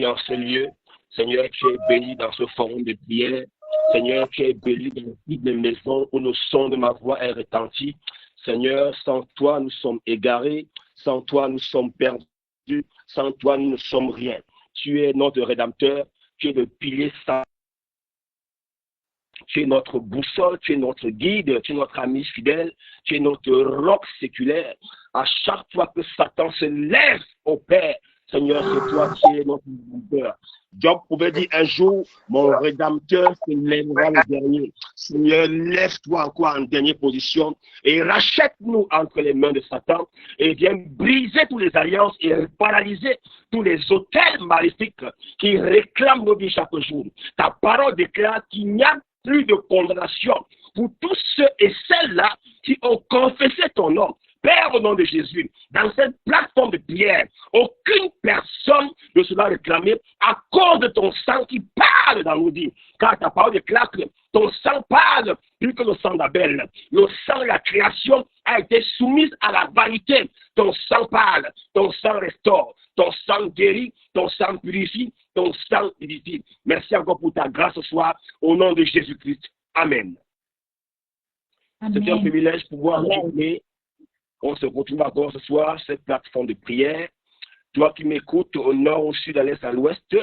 en ce lieu. Seigneur, tu es béni dans ce forum de prière. Seigneur, tu es béni dans toutes les maisons où le son de ma voix est retenti. Seigneur, sans toi, nous sommes égarés. Sans toi, nous sommes perdus. Sans toi, nous ne sommes rien. Tu es notre Rédempteur. Tu es le pilier saint. Tu es notre boussole, tu es notre guide, tu es notre ami fidèle, tu es notre roc séculaire. À chaque fois que Satan se lève au Père, Seigneur, c'est toi qui es notre rédempteur. Job pouvait dire un jour, mon rédempteur se lèvera le dernier. Seigneur, lève-toi encore en dernière position et rachète-nous entre les mains de Satan et viens briser toutes les alliances et paralyser tous les autels maléfiques qui réclament nos vies chaque jour. Ta parole déclare qu'il n'y a plus de condamnation pour tous ceux et celles-là qui ont confessé ton nom. Père, au nom de Jésus, dans cette plateforme de prière, aucune personne ne sera réclamée à cause de ton sang qui parle dans nos vies. Car ta parole déclare que ton sang parle plus que le sang d'Abel. Le sang de la création a été soumise à la vanité. Ton sang parle, ton sang restaure, ton sang guérit, ton sang purifie, ton sang édifie. Merci encore pour ta grâce ce soir, au nom de Jésus-Christ. Amen. C'est un privilège de pouvoir rejoindre. On se retrouve encore ce soir, cette plateforme de prière. Toi qui m'écoutes au nord, au sud, à l'est, à l'ouest.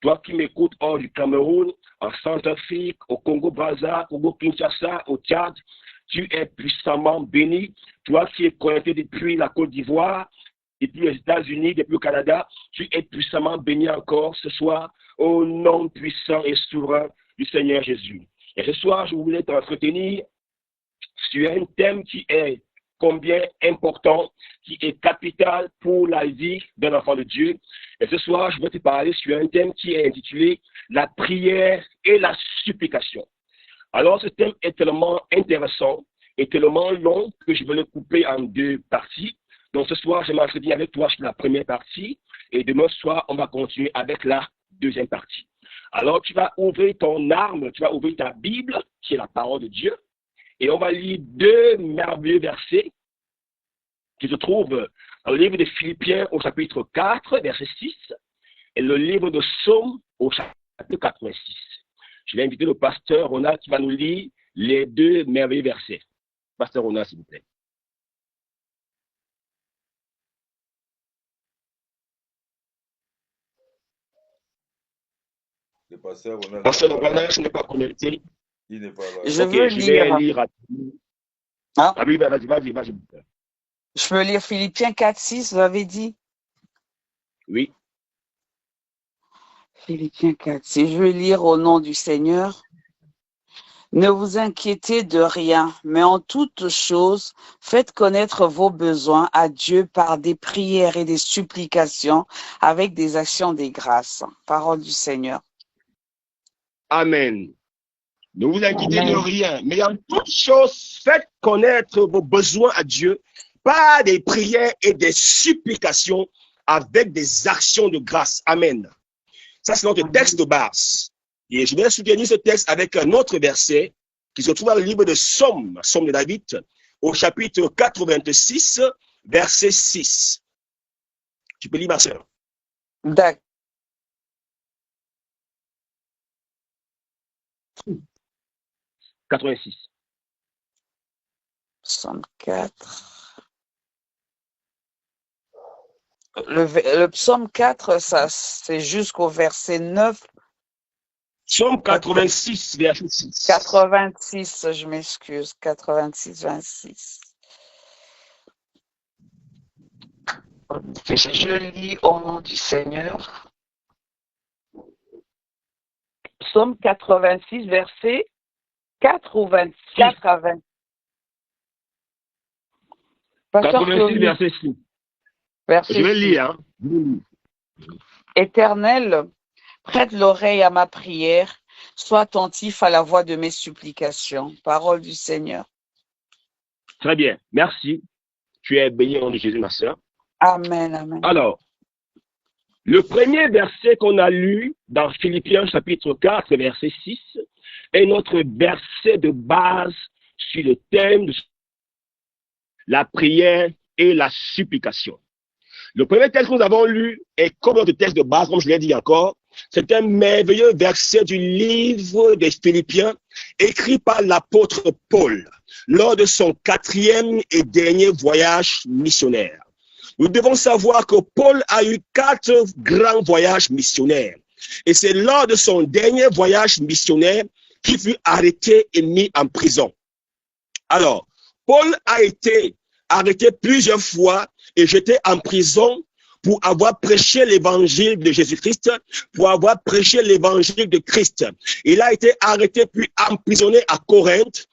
Toi qui m'écoutes hors du Cameroun, en Centrafrique, au Congo-Brazza, au Congo-Kinshasa, au Tchad. Tu es puissamment béni. Toi qui es connecté depuis la Côte d'Ivoire, depuis les États-Unis, depuis le Canada, tu es puissamment béni encore ce soir au nom puissant et souverain du Seigneur Jésus. Et ce soir, je voulais t'entretenir sur un thème qui est combien important, qui est capital pour la vie d'un enfant de Dieu. Et ce soir, je vais te parler sur un thème qui est intitulé la prière et la supplication. Alors, ce thème est tellement intéressant et tellement long que je vais le couper en deux parties. Donc, ce soir, je m'entretiens avec toi sur la première partie et demain soir, on va continuer avec la deuxième partie. Alors, tu vas ouvrir ton arme, tu vas ouvrir ta Bible, qui est la parole de Dieu, et on va lire deux merveilleux versets qui se trouvent dans le livre de Philippiens au chapitre 4, verset 6, et le livre de Psaume au chapitre 86. Je vais inviter le pasteur Ronald qui va nous lire les deux merveilleux versets. Pasteur Ronald, s'il vous plaît. Le pasteur Ronald. Pasteur Ronald, je n'ai pas connecté. Il n'est pas là. Je veux lire. Ah oui, vas-y. Je peux lire Philippiens 4, 6, vous avez dit? Oui. Philippiens 4, 6. Je vais lire au nom du Seigneur. Ne vous inquiétez de rien, mais en toutes choses, faites connaître vos besoins à Dieu par des prières et des supplications avec des actions des grâces. Parole du Seigneur. Amen. Ne vous inquiétez de rien, mais en toutes choses, faites connaître vos besoins à Dieu par des prières et des supplications avec des actions de grâce. Amen. Ça, c'est notre texte de base. Et je vais soutenir ce texte avec un autre verset qui se trouve dans le livre de Psaume, Psaume de David, au chapitre 86, verset 6. Tu peux lire, ma soeur. D'accord. Psaume 4. Le psaume 4, ça, c'est jusqu'au verset 9. Psaume 86, verset 6. 86, je m'excuse. 86, 26. Je lis au nom du Seigneur. Psaume 86, verset 4 ou 24 à 20. 86, verset 6. Je vais lire. Éternel, prête l'oreille à ma prière, sois attentif à la voix de mes supplications. Parole du Seigneur. Très bien, merci. Tu es béni au nom de Jésus, ma soeur. Amen, amen. Alors, le premier verset qu'on a lu dans Philippiens chapitre 4, verset 6, est notre verset de base sur le thème de la prière et la supplication. Le premier texte que nous avons lu est comme notre texte de base, comme je l'ai dit encore. C'est un merveilleux verset du livre des Philippiens, écrit par l'apôtre Paul, lors de son 4e et dernier voyage missionnaire. Nous devons savoir que Paul a eu 4 grands voyages missionnaires. Et c'est lors de son dernier voyage missionnaire qu'il fut arrêté et mis en prison. Alors, Paul a été arrêté plusieurs fois et jeté en prison pour avoir prêché l'évangile de Jésus-Christ, pour avoir prêché l'évangile de Christ. Il a été arrêté puis emprisonné à Corinthe,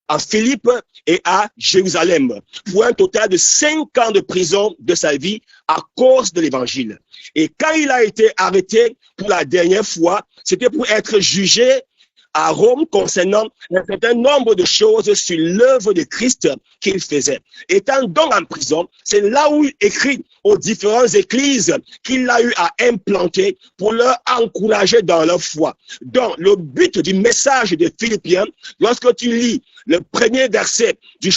à Philippe et à Jérusalem, pour un total de 5 ans de prison de sa vie à cause de l'évangile. Et quand il a été arrêté pour la dernière fois, c'était pour être jugé à Rome concernant un certain nombre de choses sur l'œuvre de Christ qu'il faisait. Étant donc en prison, c'est là où il écrit aux différentes églises qu'il a eu à implanter pour leur encourager dans leur foi. Donc, le but du message des Philippiens, lorsque tu lis le premier verset du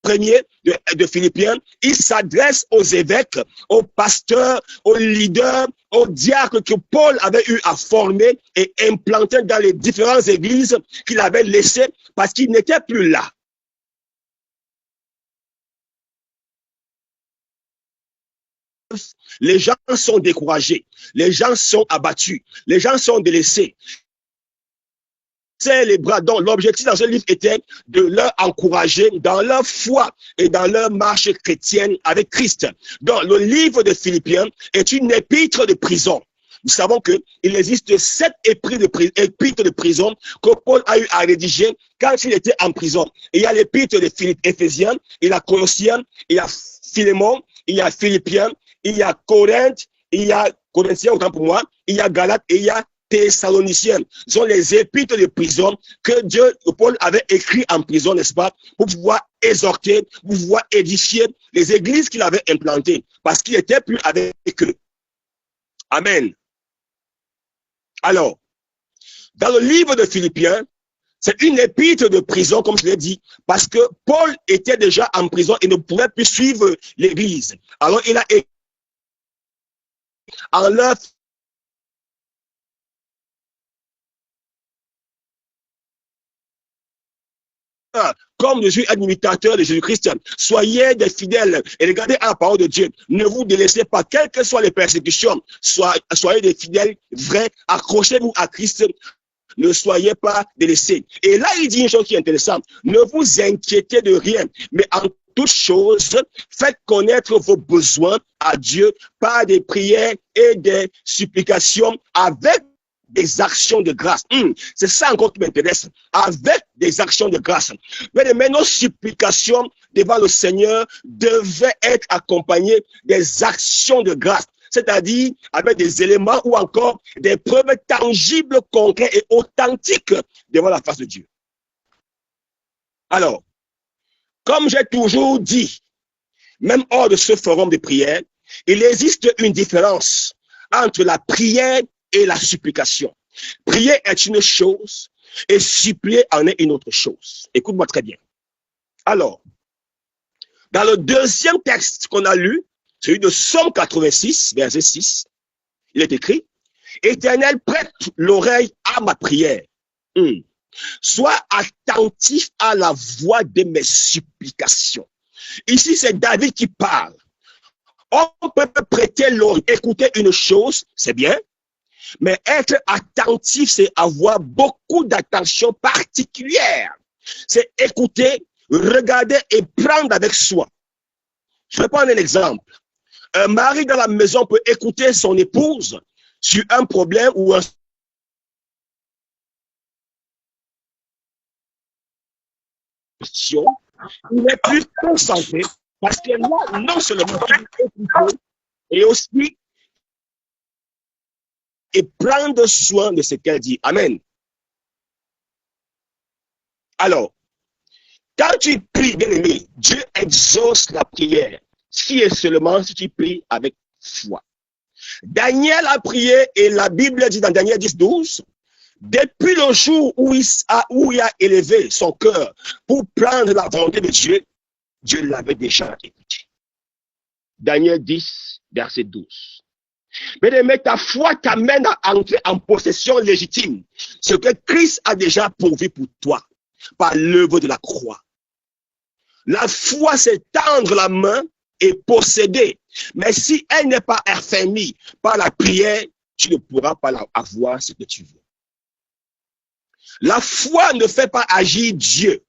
premier de Philippiens, il s'adresse aux évêques, aux pasteurs, aux leaders, aux diacres que Paul avait eu à former et implanter dans les différentes églises qu'il avait laissées parce qu'ils n'étaient plus là. Les gens sont découragés, les gens sont abattus, les gens sont délaissés. C'est les bras. Donc, l'objectif dans ce livre était de leur encourager dans leur foi et dans leur marche chrétienne avec Christ. Donc, le livre de Philippiens est une épître de prison. Nous savons qu'il existe 7 épîtres de prison que Paul a eu à rédiger quand il était en prison. Et il y a l'épître de Éphésiens, il y a Colossiens, il y a Philémon, il y a Philippiens, il y a Corinthe, il y a Corinthiens, autant pour moi, il y a Galates et il y a Thessaloniciens. Ce sont les épîtres de prison que Paul avait écrit en prison, n'est-ce pas, pour pouvoir exhorter, pour pouvoir édifier les églises qu'il avait implantées, parce qu'il n'était plus avec eux. Amen. Alors, dans le livre de Philippiens, c'est une épître de prison, comme je l'ai dit, parce que Paul était déjà en prison et ne pouvait plus suivre l'église. Alors, il a écrit en leur comme je suis un imitateur de Jésus-Christ, soyez des fidèles et regardez à la parole de Dieu. Ne vous délaissez pas, quelles que soient les persécutions. Soyez des fidèles vrais, accrochez-vous à Christ. Ne soyez pas délaissés. Et là, il dit une chose qui est intéressante. Ne vous inquiétez de rien, mais en toute chose, faites connaître vos besoins à Dieu par des prières et des supplications avec des actions de grâce. C'est ça encore qui m'intéresse. Avec des actions de grâce. Mais nos supplications devant le Seigneur devaient être accompagnées des actions de grâce. C'est-à-dire avec des éléments ou encore des preuves tangibles, concrètes et authentiques devant la face de Dieu. Alors, comme j'ai toujours dit, même hors de ce forum de prière, il existe une différence entre la prière et la supplication. Prier est une chose et supplier en est une autre chose. Écoute-moi très bien. Alors, dans le deuxième texte qu'on a lu, celui de Somme 86, verset 6, il est écrit, « Éternel, prête l'oreille à ma prière. Sois attentif à la voix de mes supplications. » Ici, c'est David qui parle. On peut prêter l'oreille, écouter une chose, c'est bien, mais être attentif, c'est avoir beaucoup d'attention particulière. C'est écouter, regarder et prendre avec soi. Je vais prendre un exemple. Un mari dans la maison peut écouter son épouse sur un problème ou un question. Il est plus concentré parce que là, non seulement il peut écouter et aussi et prendre soin de ce qu'elle dit. Amen. Alors, quand tu pries, bien aimé, Dieu exauce la prière, si et seulement si tu pries avec foi. Daniel a prié et la Bible dit dans Daniel 10, 12, depuis le jour où il a élevé son cœur pour prendre la volonté de Dieu, Dieu l'avait déjà écouté. Daniel 10, verset 12. Mais ta foi t'amène à entrer en possession légitime, ce que Christ a déjà pourvu pour toi, par l'œuvre de la croix. La foi, c'est tendre la main et posséder. Mais si elle n'est pas affermie par la prière, tu ne pourras pas avoir ce que tu veux. La foi ne fait pas agir Dieu,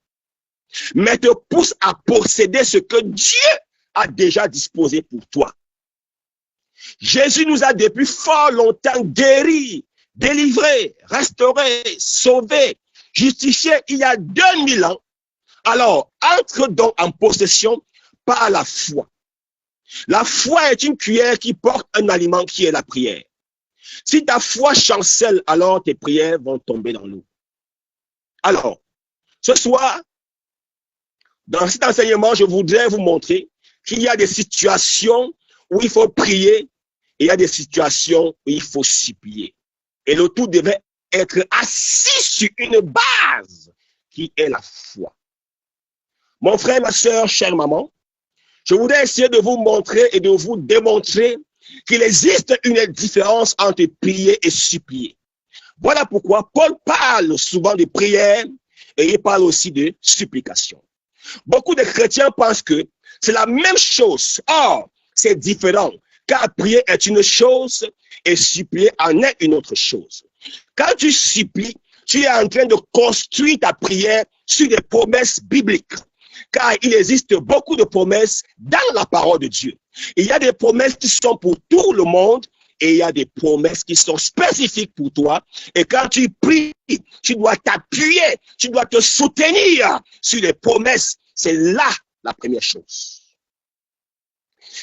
mais te pousse à posséder ce que Dieu a déjà disposé pour toi. Jésus nous a depuis fort longtemps guéris, délivrés, restaurés, sauvés, justifiés il y a 2000 ans. Alors, entre donc en possession par la foi. La foi est une cuillère qui porte un aliment qui est la prière. Si ta foi chancelle, alors tes prières vont tomber dans l'eau. Alors, ce soir, dans cet enseignement, je voudrais vous montrer qu'il y a des situations où il faut prier et il y a des situations où il faut supplier. Et le tout devait être assis sur une base qui est la foi. Mon frère, ma soeur, chère maman, je voudrais essayer de vous montrer et de vous démontrer qu'il existe une différence entre prier et supplier. Voilà pourquoi Paul parle souvent de prière et il parle aussi de supplication. Beaucoup de chrétiens pensent que c'est la même chose. Or, c'est différent, car prier est une chose et supplier en est une autre chose. Quand tu supplies, tu es en train de construire ta prière sur des promesses bibliques. Car il existe beaucoup de promesses dans la parole de Dieu. Il y a des promesses qui sont pour tout le monde et il y a des promesses qui sont spécifiques pour toi. Et quand tu pries, tu dois t'appuyer, tu dois te soutenir sur les promesses. C'est là la première chose.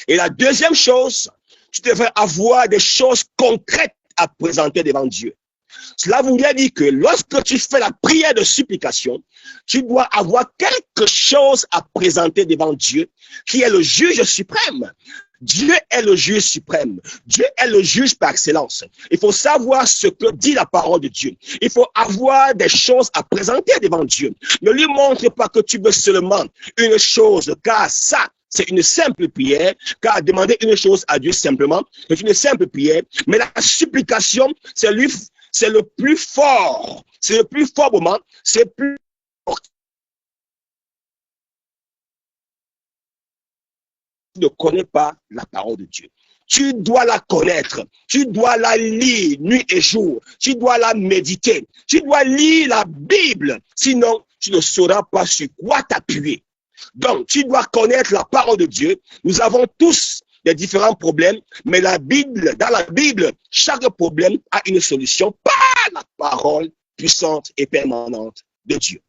Et la deuxième chose, tu devrais avoir des choses concrètes à présenter devant Dieu. Cela voudrait dire que lorsque tu fais la prière de supplication, tu dois avoir quelque chose à présenter devant Dieu, qui est le juge suprême. Dieu est le juge suprême. Dieu est le juge par excellence. Il faut savoir ce que dit la parole de Dieu. Il faut avoir des choses à présenter devant Dieu. Ne lui montre pas que tu veux seulement une chose, car ça, c'est une simple prière, car demander une chose à Dieu simplement, c'est une simple prière. Mais la supplication, c'est le plus fort. C'est le plus fort moment. C'est plus fort. Tu ne connais pas la parole de Dieu. Tu dois la connaître. Tu dois la lire nuit et jour. Tu dois la méditer. Tu dois lire la Bible. Sinon, tu ne sauras pas sur quoi t'appuyer. Donc, tu dois connaître la parole de Dieu. Nous avons tous des différents problèmes, mais dans la Bible, chaque problème a une solution par la parole puissante et permanente de Dieu.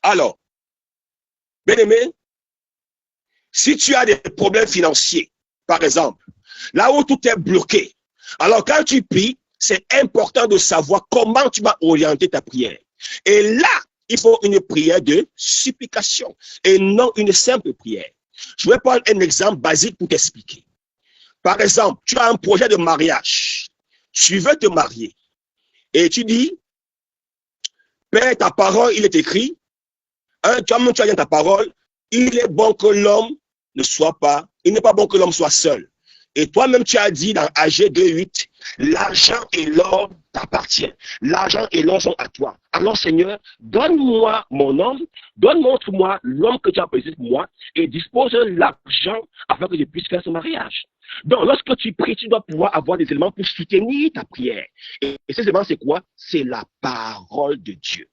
Alors, bien-aimé, si tu as des problèmes financiers, par exemple, là où tout est bloqué, alors quand tu pries, c'est important de savoir comment tu vas orienter ta prière. Et là, il faut une prière de supplication et non une simple prière. Je vais prendre un exemple basique pour t'expliquer. Par exemple, tu as un projet de mariage. Tu veux te marier. Et tu dis, Père, ta parole, il est écrit, toi-même tu as dit ta parole, il est bon que l'homme ne soit pas, il n'est pas bon que l'homme soit seul. Et toi-même tu as dit dans AG 2.8, l'argent et l'or t'appartiennent. L'argent et l'or sont à toi. Alors Seigneur, donne-moi mon homme, montre-moi l'homme que tu as précisé pour moi et dispose l'argent afin que je puisse faire ce mariage. Donc lorsque tu pries, tu dois pouvoir avoir des éléments pour soutenir ta prière. Et ces éléments c'est quoi? C'est la parole de Dieu.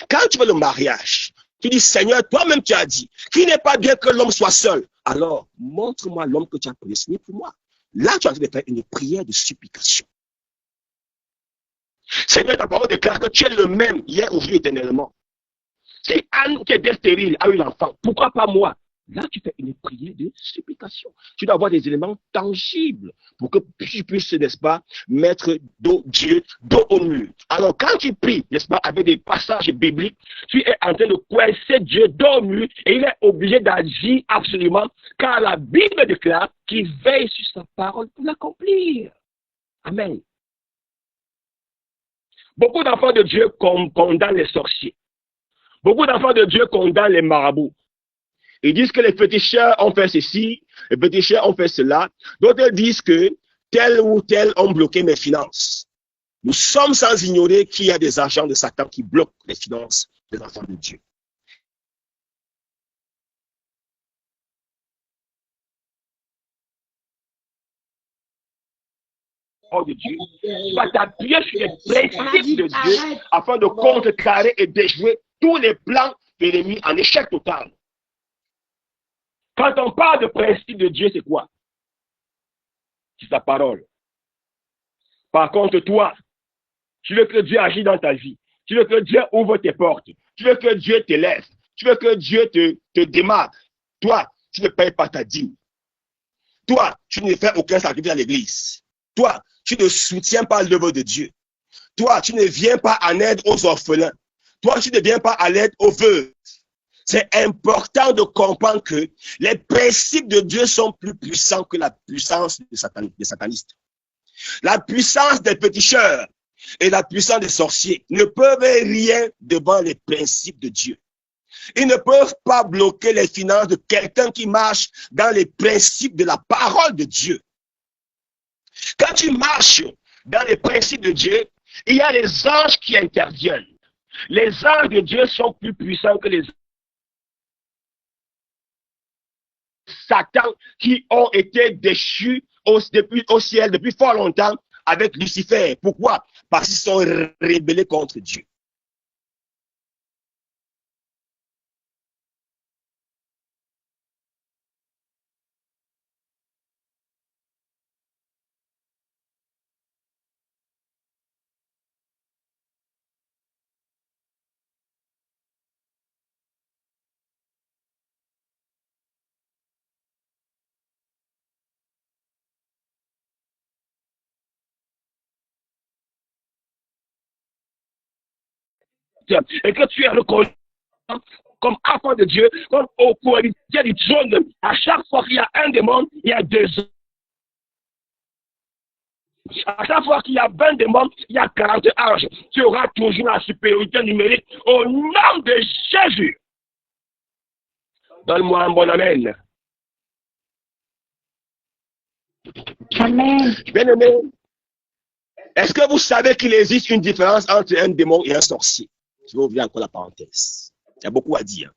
Quand tu veux le mariage, tu dis Seigneur, toi-même tu as dit qu'il n'est pas bien que l'homme soit seul. Alors, montre-moi l'homme que tu as prédestiné pour moi. Là, tu as envie de faire une prière de supplication. Seigneur, ta parole déclare que tu es le même hier, aujourd'hui, éternellement. C'est Anne qui était stérile, a eu l'enfant. Pourquoi pas moi? Là, tu fais une prière de supplication. Tu dois avoir des éléments tangibles pour que tu puisses, n'est-ce pas, mettre Dieu dos au mur. Alors, quand tu pries, n'est-ce pas, avec des passages bibliques, tu es en train de coincer Dieu dos au mur et il est obligé d'agir absolument, car la Bible déclare qu'il veille sur sa parole pour l'accomplir. Amen. Beaucoup d'enfants de Dieu condamnent les sorciers. Beaucoup d'enfants de Dieu condamnent les marabouts. Ils disent que les féticheurs ont fait ceci, les féticheurs ont fait cela. D'autres disent que tel ou tel ont bloqué mes finances. Nous sommes sans ignorer qu'il y a des agents de Satan qui bloquent les finances des enfants de Dieu. De Dieu, tu vas t'appuyer sur les principes de Dieu afin de contrecarrer et déjouer tous les plans de l'ennemi en échec total. Quand on parle de principe de Dieu, c'est quoi? C'est sa parole. Par contre, toi, tu veux que Dieu agisse dans ta vie. Tu veux que Dieu ouvre tes portes. Tu veux que Dieu te lève. Tu veux que Dieu te démarre. Toi, tu ne payes pas ta dîme. Toi, tu ne fais aucun sacrifice à l'église. Toi, tu ne soutiens pas l'œuvre de Dieu. Toi, tu ne viens pas en aide aux orphelins. Toi, tu ne viens pas à l'aide aux veuves. C'est important de comprendre que les principes de Dieu sont plus puissants que la puissance des satanistes. La puissance des péticheurs et la puissance des sorciers ne peuvent rien devant les principes de Dieu. Ils ne peuvent pas bloquer les finances de quelqu'un qui marche dans les principes de la parole de Dieu. Quand tu marches dans les principes de Dieu, il y a les anges qui interviennent. Les anges de Dieu sont plus puissants que les Satan qui ont été déchus au ciel depuis fort longtemps avec Lucifer. Pourquoi? Parce qu'ils sont rébellés contre Dieu. Et que tu es reconnu comme enfant de Dieu, comme au courtier du trône. À chaque fois qu'il y a un démon, il y a deux. À chaque fois qu'il y a 20 démons, il y a 40 anges. Tu auras toujours la supériorité numérique au nom de Jésus. Donne-moi un bon amen. Amen. Bien aimé, est-ce que vous savez qu'il existe une différence entre un démon et un sorcier? Je vais ouvrir encore la parenthèse. Il y a beaucoup à dire.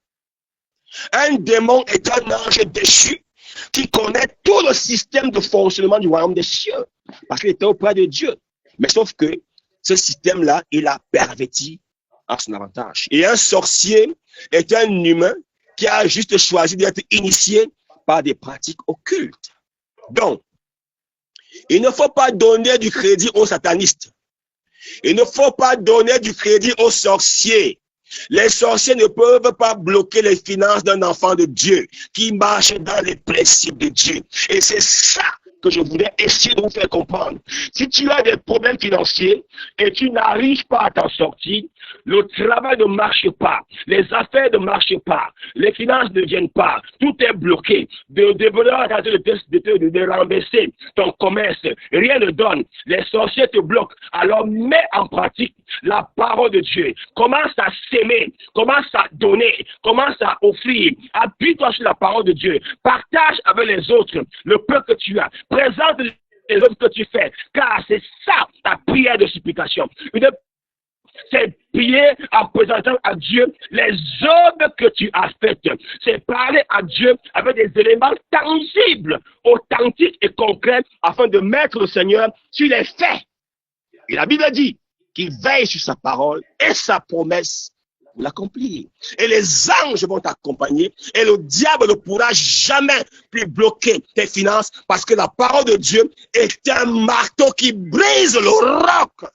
Un démon est un ange déchu qui connaît tout le système de fonctionnement du royaume des cieux parce qu'il était auprès de Dieu. Mais sauf que ce système-là, il a perverti à son avantage. Et un sorcier est un humain qui a juste choisi d'être initié par des pratiques occultes. Donc, il ne faut pas donner du crédit aux satanistes. Il ne faut pas donner du crédit aux sorciers. Les sorciers ne peuvent pas bloquer les finances d'un enfant de Dieu qui marche dans les principes de Dieu. Et c'est ça que je voulais essayer de vous faire comprendre. Si tu as des problèmes financiers et tu n'arrives pas à t'en sortir, le travail ne marche pas, les affaires ne marchent pas, les finances ne viennent pas, tout est bloqué. De voleurs en train de renverser ton commerce, rien ne donne, les sorciers te bloquent. Alors mets en pratique la parole de Dieu. Commence à s'aimer, commence à donner, commence à offrir. Appuie-toi sur la parole de Dieu. Partage avec les autres le peu que tu as. Présente les œuvres que tu fais, car c'est ça ta prière de supplication. C'est prier en présentant à Dieu les œuvres que tu as faites. C'est parler à Dieu avec des éléments tangibles, authentiques et concrets afin de mettre le Seigneur sur les faits. Et la Bible dit qu'il veille sur sa parole et sa promesse pour l'accomplir. Et les anges vont t'accompagner et le diable ne pourra jamais plus bloquer tes finances parce que la parole de Dieu est un marteau qui brise le roc.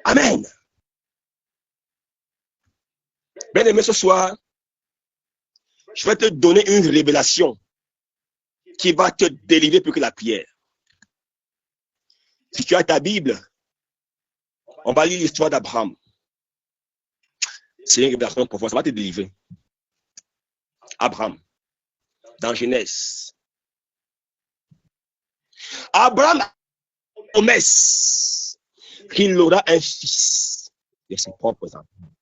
Amen. Bien aimé, ce soir, je vais te donner une révélation qui va te délivrer plus que la prière. Si tu as ta Bible, on va lire l'histoire d'Abraham. C'est une révélation profonde, ça va te délivrer. Abraham, dans Genèse. Abraham a une promesse qu'il aura un fils de ses propres enfants.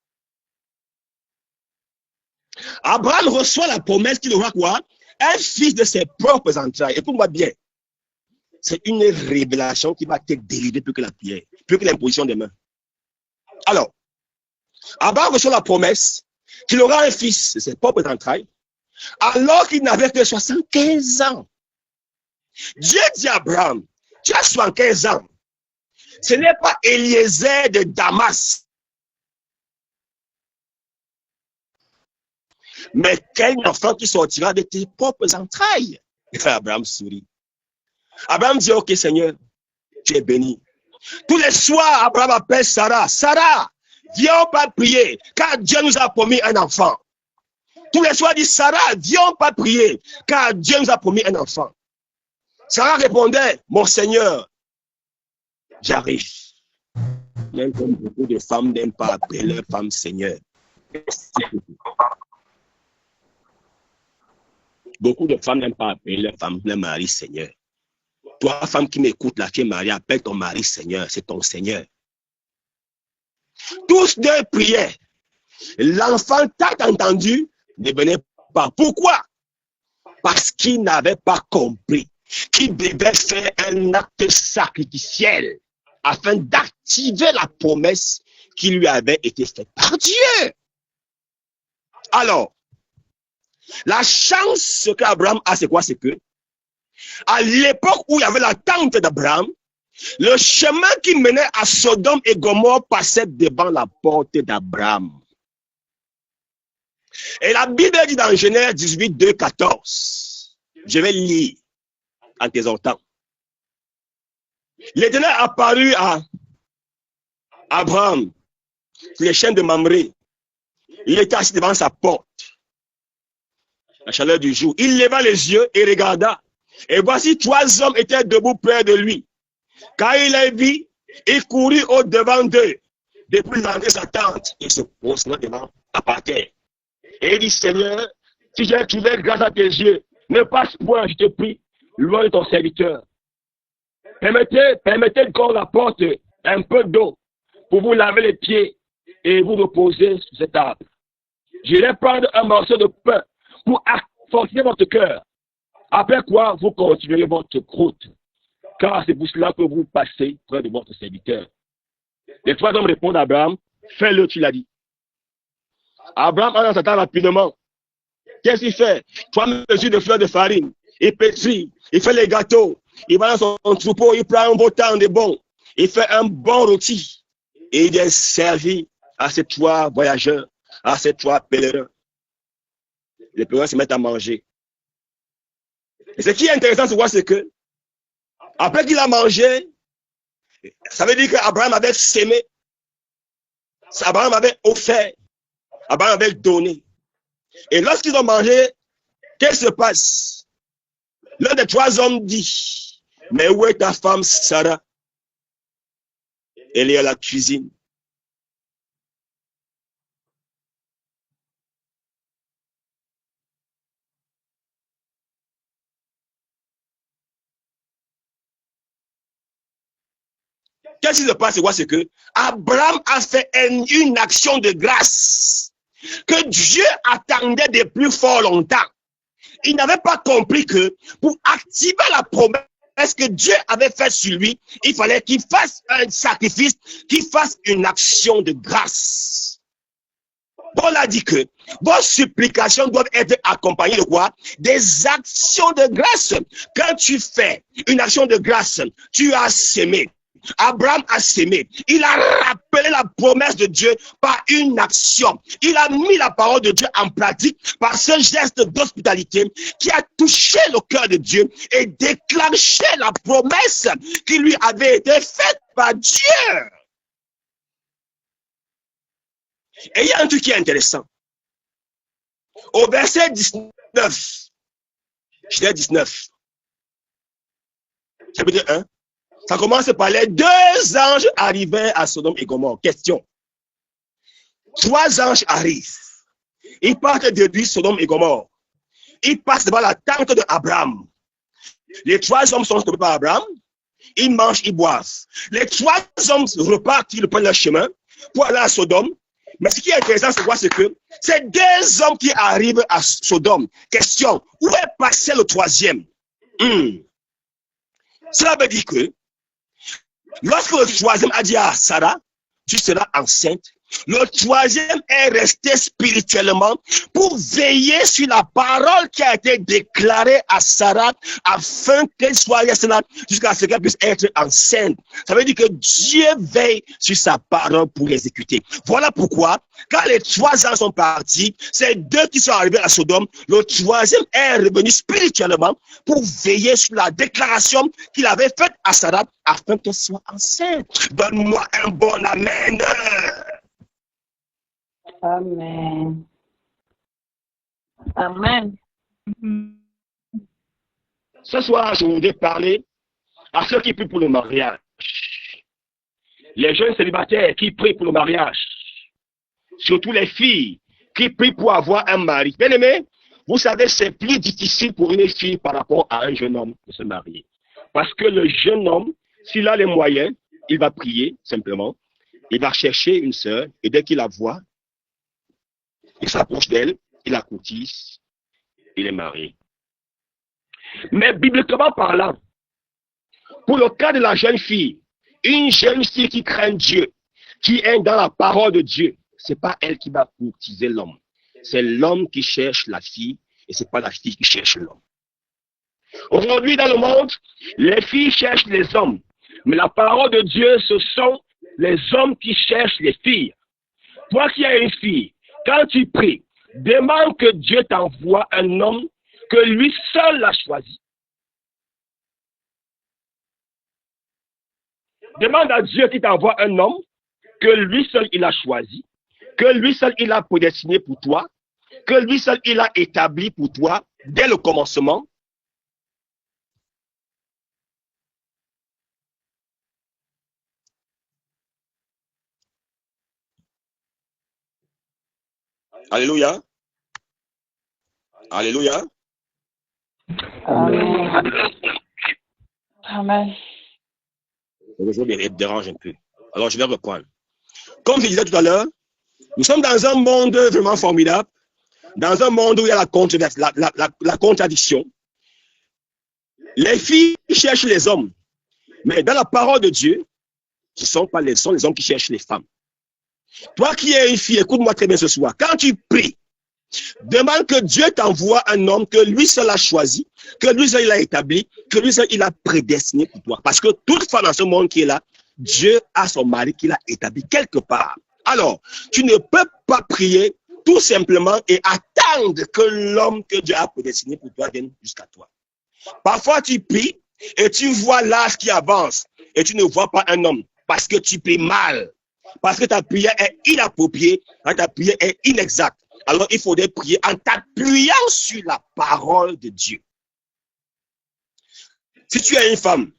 Abraham reçoit la promesse qu'il aura quoi? Un fils de ses propres entrailles. Écoute-moi bien. C'est une révélation qui va te délivrer plus que la prière, plus que l'imposition des mains. Alors, Abraham reçoit la promesse qu'il aura un fils de ses propres entrailles, alors qu'il n'avait que 75 ans. Dieu dit à Abraham, tu as 75 ans. Ce n'est pas Eliezer de Damas, mais quel enfant qui sortira de tes propres entrailles? Et Abraham sourit. Abraham dit, ok Seigneur, tu es béni. Tous les soirs, Abraham appelle Sarah. Sarah, viens pas prier, car Dieu nous a promis un enfant. Tous les soirs, il dit, Sarah, viens pas prier, car Dieu nous a promis un enfant. Sarah répondait, mon Seigneur, j'arrive. Même comme beaucoup de femmes n'aiment pas appeler leur femme Seigneur. Beaucoup de femmes n'aiment pas appeler leur femme, leur mari Seigneur. Toi, femme qui m'écoute là, qui est mariée, appelle ton mari Seigneur, c'est ton Seigneur. Tous deux priaient. L'enfant t'a entendu, ne venait pas. Pourquoi? Parce qu'il n'avait pas compris qu'il devait faire un acte sacrificiel afin d'activer la promesse qui lui avait été faite par Dieu. Alors, la chance qu'Abraham a, c'est quoi? C'est que, à l'époque où il y avait la tente d'Abraham, le chemin qui menait à Sodome et Gomorrhe passait devant la porte d'Abraham. Et la Bible dit dans Genèse 18, 2, 14, je vais lire en t'exhortant. L'Éternel apparut à Abraham, les chênes de Mamré. Il était assis devant sa porte. La chaleur du jour. Il leva les yeux et regarda. Et voici 3 hommes étaient debout près de lui. Quand il les vit, il courut au-devant d'eux, depuis l'entrée de sa tente, et se positionna devant à parterre. Et il dit, Seigneur, si j'ai trouvé grâce à tes yeux, ne passe point, je te prie, loin de ton serviteur. Permettez qu'on apporte un peu d'eau pour vous laver les pieds et vous reposer sur cette arbre. J'irai prendre un morceau de pain pour fortifier votre cœur. Après quoi, vous continuerez votre route. Car c'est pour cela que vous passez près de votre serviteur. Les 3 hommes répondent à Abraham, fais-le, tu l'as dit. Abraham entre dans sa tente rapidement. Qu'est-ce qu'il fait? 3 mesures de fleurs de farine. Il pétrit, il fait les gâteaux. Il va dans son troupeau, il prend un beau temps de bon. Il fait un bon rôti. Et il est servi à ces 3 voyageurs, à ces 3 pèlerins. Les pèlerins se mettent à manger. Et ce qui est intéressant, c'est que, après qu'il a mangé, ça veut dire qu'Abraham avait sémé, Abraham avait offert, Abraham avait donné. Et lorsqu'ils ont mangé, qu'est-ce qui se passe? L'un des 3 hommes dit, mais où est ta femme Sarah? Elle est à la cuisine. Qu'est-ce qui se passe? C'est que Abraham a fait une action de grâce que Dieu attendait depuis fort longtemps. Il n'avait pas compris que pour activer la promesse que Dieu avait faite sur lui, il fallait qu'il fasse un sacrifice, qu'il fasse une action de grâce. Paul a dit que vos supplications doivent être accompagnées de quoi? Des actions de grâce. Quand tu fais une action de grâce, tu as sémé. Abraham a sémé. Il a rappelé la promesse de Dieu par une action. Il a mis la parole de Dieu en pratique par ce geste d'hospitalité qui a touché le cœur de Dieu et déclenché la promesse qui lui avait été faite par Dieu. Et il y a un truc qui est intéressant. Au verset 19, chapitre 1, ça commence par les 2 anges arrivèrent à Sodome et Gomorrhe. Question. 3 anges arrivent. Ils partent de lui, Sodome et Gomorrhe. Ils passent devant la tente d'Abraham. Les 3 hommes sont stoppés par Abraham. Ils mangent, ils boivent. Les 3 hommes repartent, ils prennent leur chemin pour aller à Sodome. Mais ce qui est intéressant, c'est quoi? C'est que c'est deux hommes qui arrivent à Sodome. Question, où est passé le troisième? Cela veut dire que lorsque le troisième a dit à Sarah, tu seras enceinte, le troisième est resté spirituellement pour veiller sur la parole qui a été déclarée à Sarah afin qu'elle soit restée là jusqu'à ce qu'elle puisse être enceinte. Ça veut dire que Dieu veille sur sa parole pour l'exécuter. Voilà pourquoi, quand les 3 ans sont partis, c'est 2 qui sont arrivés à Sodome. Le troisième est revenu spirituellement pour veiller sur la déclaration qu'il avait faite à Sarah afin qu'elle soit enceinte. Donne-moi un bon amen. Amen. Amen. Ce soir, je voudrais parler à ceux qui prient pour le mariage. Les jeunes célibataires qui prient pour le mariage. Surtout les filles qui prient pour avoir un mari. Bien aimé, vous savez, c'est plus difficile pour une fille par rapport à un jeune homme de se marier. Parce que le jeune homme, s'il a les moyens, il va prier simplement. Il va chercher une sœur et dès qu'il la voit, il s'approche d'elle, il la courtise, il est marié. Mais bibliquement parlant, pour le cas de la jeune fille, une jeune fille qui craint Dieu, qui est dans la parole de Dieu, c'est pas elle qui va courtiser l'homme. C'est l'homme qui cherche la fille et c'est pas la fille qui cherche l'homme. Aujourd'hui, dans le monde, les filles cherchent les hommes. Mais la parole de Dieu, ce sont les hommes qui cherchent les filles. Toi qui as une fille, quand tu pries, demande que Dieu t'envoie un homme que lui seul a choisi. Demande à Dieu qu'il t'envoie un homme que lui seul il a choisi, que lui seul il a prédestiné pour toi, que lui seul il a établi pour toi dès le commencement. Alléluia. Alléluia. Amen. Amen. Je me dérange un peu. Alors, je vais reprendre. Comme je disais tout à l'heure, nous sommes dans un monde vraiment formidable, dans un monde où il y a la contradiction. Les filles cherchent les hommes, mais dans la parole de Dieu, ce sont les hommes qui cherchent les femmes. Toi qui es une fille, écoute-moi très bien ce soir. Quand tu pries, demande que Dieu t'envoie un homme que lui seul a choisi, que lui seul il a établi, que lui seul il a prédestiné pour toi. Parce que toute femme dans ce monde qui est là, Dieu a son mari qu'il a établi quelque part. Alors, tu ne peux pas prier tout simplement et attendre que l'homme que Dieu a prédestiné pour toi vienne jusqu'à toi. Parfois, tu pries et tu vois l'âge qui avance et tu ne vois pas un homme parce que tu pries mal. Parce que ta prière est inappropriée, ta prière est inexacte. Alors, il faudrait prier en t'appuyant sur la parole de Dieu. Si tu es une femme,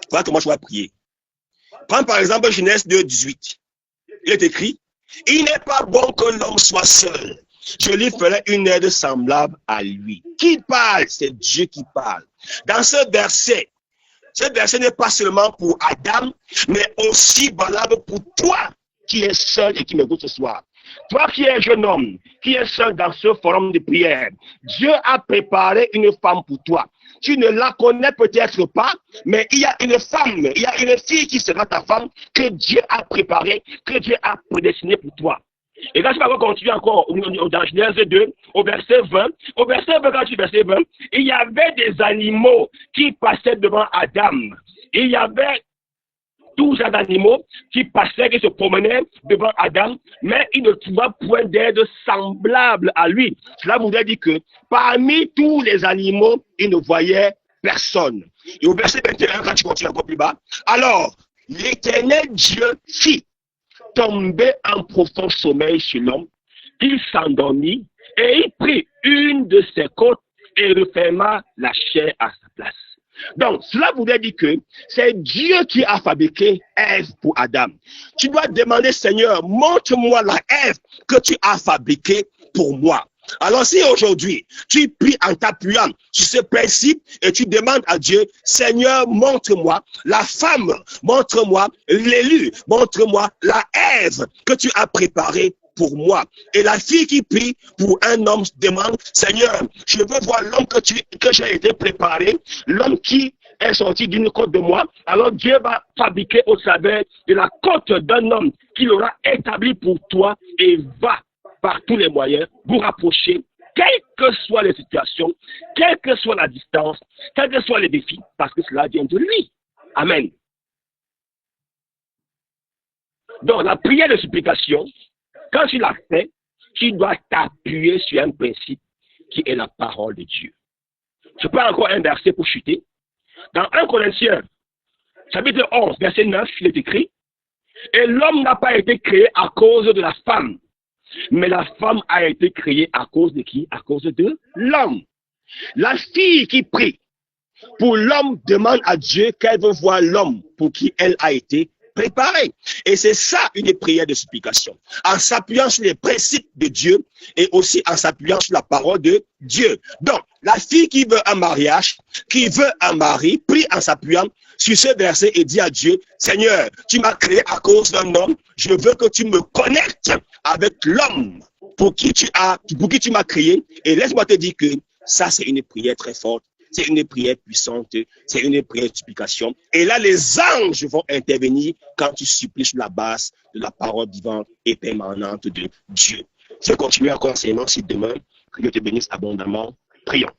voilà comment tu vas prier. Prends par exemple Genèse 2, 18. Il est écrit, « Il n'est pas bon que l'homme soit seul. Je lui ferai une aide semblable à lui. » Qui parle? C'est Dieu qui parle. Dans ce verset n'est pas seulement pour Adam, mais aussi valable pour toi qui es seul et qui m'écoute ce soir. Toi qui es jeune homme, qui es seul dans ce forum de prière, Dieu a préparé une femme pour toi. Tu ne la connais peut-être pas, mais il y a une femme, il y a une fille qui sera ta femme que Dieu a préparée, que Dieu a prédestinée pour toi. Et quand tu vas continuer encore dans Genèse 2, au verset 20, quand tu verset 20, il y avait des animaux qui passaient devant Adam. Il y avait tous les animaux qui passaient, qui se promenaient devant Adam, mais il ne trouvait point d'aide semblable à lui. Cela voudrait dire que parmi tous les animaux, il ne voyait personne. Et au verset 21, quand tu continues encore plus bas, alors l'Éternel Dieu fit tomber en profond sommeil sur l'homme, il s'endormit et il prit une de ses côtes et referma la chair à sa place. Donc, cela voudrait dire que c'est Dieu qui a fabriqué Ève pour Adam. Tu dois demander, Seigneur, montre-moi la Ève que tu as fabriquée pour moi. Alors si aujourd'hui, tu pries en t'appuyant sur ce principe et tu demandes à Dieu, Seigneur, montre-moi la femme, montre-moi l'élu, montre-moi la Ève que tu as préparée pour moi. Et la fille qui prie pour un homme demande, Seigneur, je veux voir l'homme que j'ai été préparé, l'homme qui est sorti d'une côte de moi. Alors Dieu va fabriquer au travers de la côte d'un homme qu'il aura établi pour toi et va par tous les moyens vous rapprocher, quelles que soient les situations, quelle que soit la distance, quels que soient les défis, parce que cela vient de lui. Amen. Donc la prière de supplication, quand tu la fais, tu dois t'appuyer sur un principe qui est la parole de Dieu. Je prends encore un verset pour chuter. Dans 1 Corinthiens, chapitre 11, verset 9, il est écrit, « Et l'homme n'a pas été créé à cause de la femme, mais la femme a été créée à cause de qui? À cause de l'homme. » La fille qui prie pour l'homme demande à Dieu qu'elle veut voir l'homme pour qui elle a été préparée. Et c'est ça une prière de supplication. En s'appuyant sur les principes de Dieu et aussi en s'appuyant sur la parole de Dieu. Donc, la fille qui veut un mariage, qui veut un mari, prie en s'appuyant sur ce verset et dit à Dieu, Seigneur, tu m'as créé à cause d'un homme, je veux que tu me connectes avec l'homme pour qui tu m'as créé. Et laisse-moi te dire que ça, c'est une prière très forte. C'est une prière puissante, c'est une prière de supplication. Et là, les anges vont intervenir quand tu supplies sur la base de la parole vivante et permanente de Dieu. Je continue encore enseignement si demain, que Dieu te bénisse abondamment. Prions.